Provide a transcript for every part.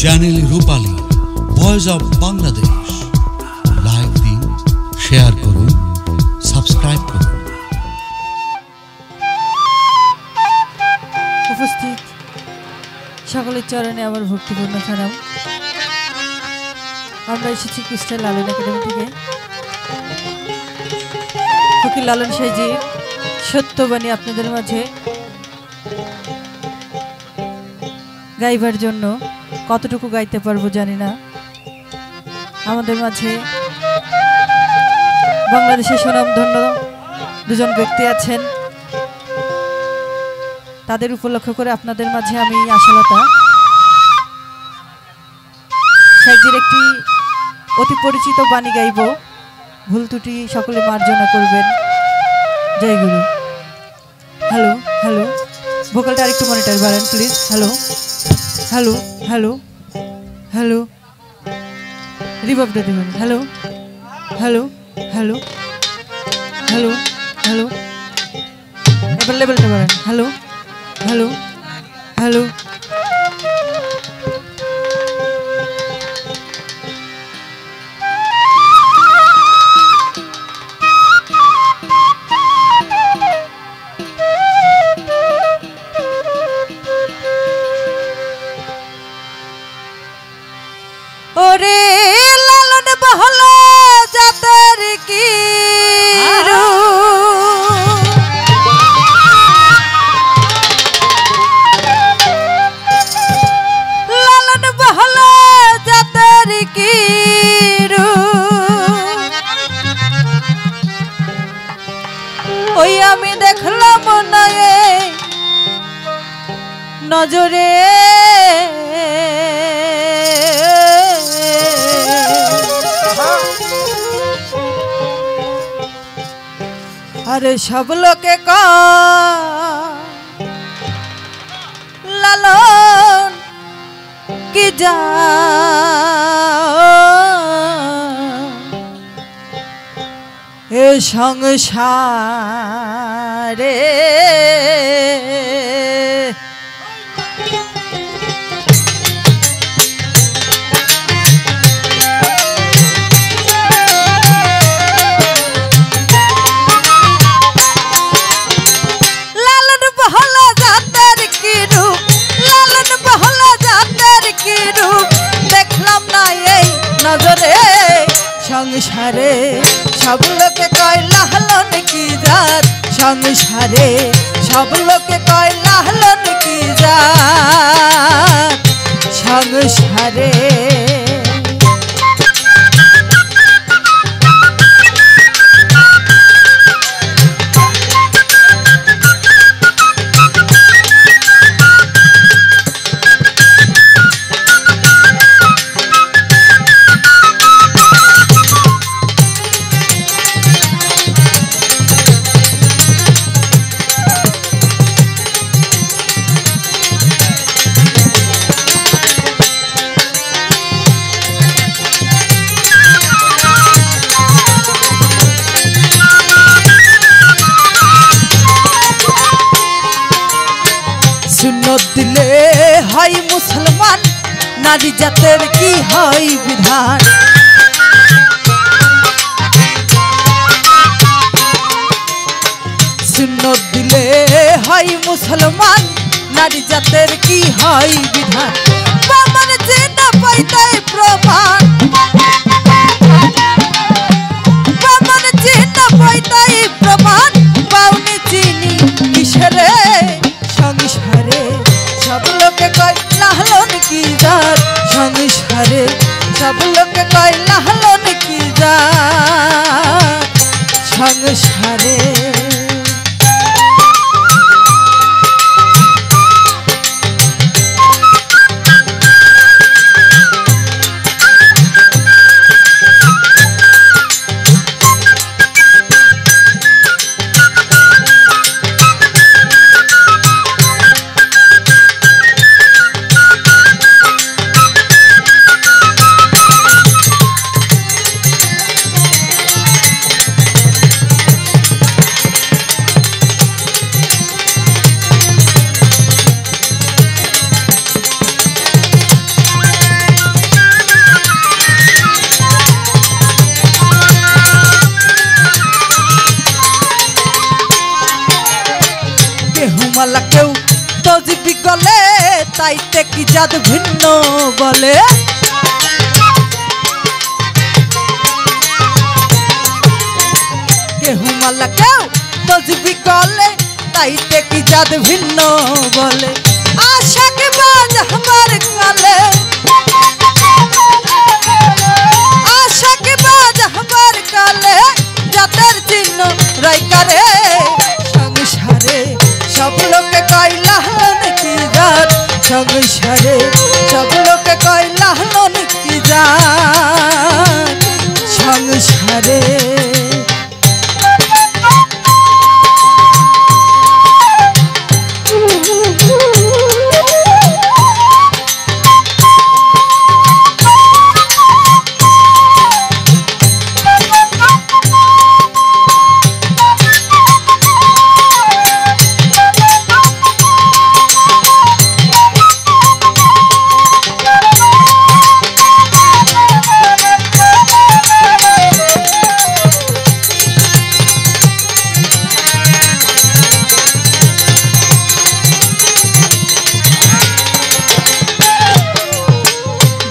Channel Rupali voice of Bangladesh. Like দিন, share করুন, subscribe করুন। উপস্থিত সকলের চরণে আমার ভক্তিপূর্ণ সালাম। আমরা এসেছি কুষ্টিয়া লালন একাডেমি থেকে। ফকির লালন সাইজি সত্যবাণী আপনাদের মাঝে গাইবার জন্য কতটুকু গাইতে পারবো জানি না। আমাদের মাঝে বাংলাদেশের সুনামধন্য দুজন ব্যক্তি আছেন, তাদের উপলক্ষ করে আপনাদের মাঝে আমি আশালতা সাইজির একটি অতি পরিচিত বাণী গাইব। ভুল ত্রুটি সকলে মার্জনা করবেন। জয় গুরু। হ্যালো হ্যালো, ভোকালটা আরেকটু মনিটর বাড়ান please. Hello hello hello hello, রিভার্বটা দেবেন। Hello hello hello hello hello, এবার লেভেলটা বাড়ান। Hello hello hello. ওরে লালন বহল জাতের কি লালন বহল জাতের কি ওই আমি দেখলাম না নজরে, আরে সব লোকে লালন কি যা এ সংসারে সংসারে সব লোকে কয় লালন কি জাত, সংসারে সব লোকে কয় লালন কি জাত সংসারে। সুন্নত দিলে হয় মুসলমান, নারী জাতের কি হয় বিধান। সুন্নত দিলে হয় মুসলমান, নারী জাতের কি হয় বিধান। প্রমাণ যে না পাইতাই প্রমাণ, প্রমাণ যে না পাইতাই প্রমাণ, পাওনি চিনি কিসেরে সংসারে সব লোকে কয় লালন কি জাত, সংসারে সব লোকে কয় লালন কি জাত সংসারে। মালা কেউ তজিবি গলে তাইতে কি জাত ভিন্ন বলে কেহু মালা কেউ তজিবি গলে তাইতে কি জাত ভিন্ন বলে আশাক বাজ আমার কালে আশাক বাজ আমার কালে জাতের চিহ্ন রাইকারে সংসারে সব লোকে কইলা কি জাত সংসারে সব লোকে কইলা কি জাত সংসারে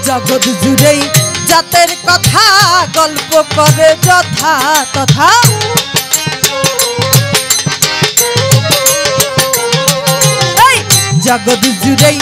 জগৎ জুড়েই জাতের কথা গল্প করে যথা তথা জগৎ জুড়েই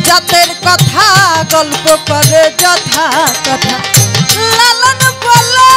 জাতের কথা গল্প করে যথা তথা লালন বলে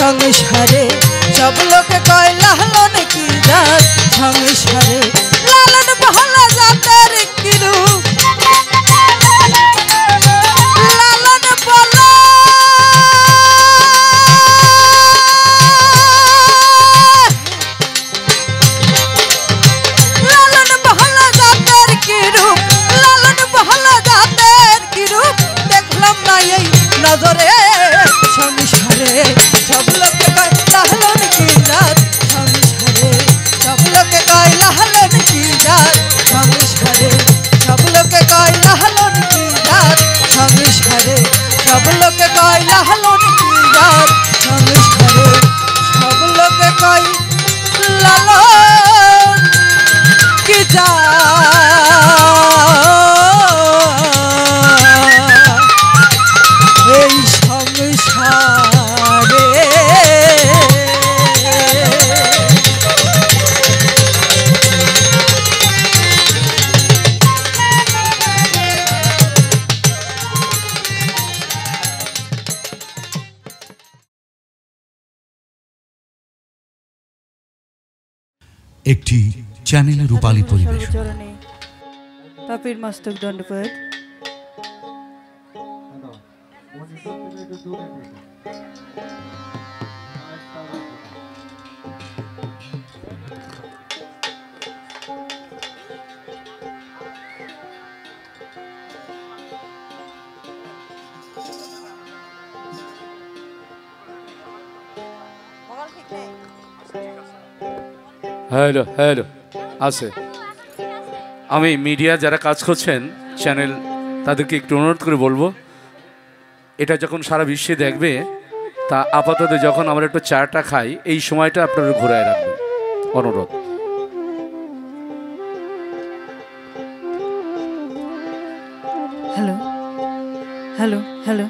সংসারে সব লোকে কয়লা হলো নাকি জাত সংসারে লালন বহলা জাতের কিরু লালন বলা লালন বহলা জাতের কিরু লালন বহলা জাতের কিরু দেখলাম না এই নজরে সংসারে সব লোকে কয়লা হলো নাকি জাত সংসারে সব লোকে কয়লা হলো নাকি জাত সংসারে সব লোকে কয়লা হলো নাকি জাত সংসারে সব লোকে কয়লা হলো নাকি জাত সংসারে সব লোকে কয়লা কি জাত এই সংসারে একটি চ্যানেলের রূপালী পরিবেশ পাপীর মস্তক দণ্ডপাত হ্যালো হ্যালো আছে আমি মিডিয়া যারা কাজ করছেন চ্যানেল তাদেরকে একটু অনুরোধ করে বলবো এটা যখন সারা বিশ্বে দেখবে তা আপাতত যখন আমরা একটু চাটা খাই এই সময়টা আপনারা ঘুরায় রাখবেন অনুরোধ হ্যালো হ্যালো হ্যালো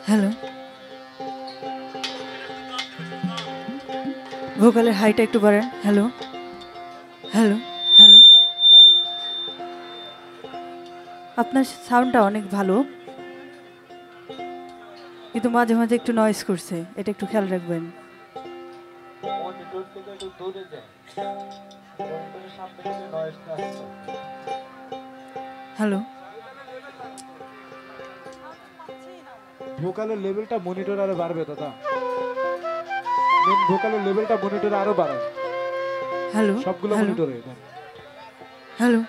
হ্যালো, ভোকালের হাইটা একটু বাড়ান। হ্যালো হ্যালো হ্যালো, আপনার সাউন্ডটা অনেক ভালো, কিন্তু মাঝে মাঝে একটু নয়েজ করছে, এটা একটু খেয়াল রাখবেন। হ্যালো, ভোকালের লেভেলটা মনিটর আরো বাড়বে দাদা, মেন ভোকালের লেভেলটা মনিটরে আরো বাড়ায়, হ্যালো সবগুলো হ্যালো মনিটরে। হ্যালো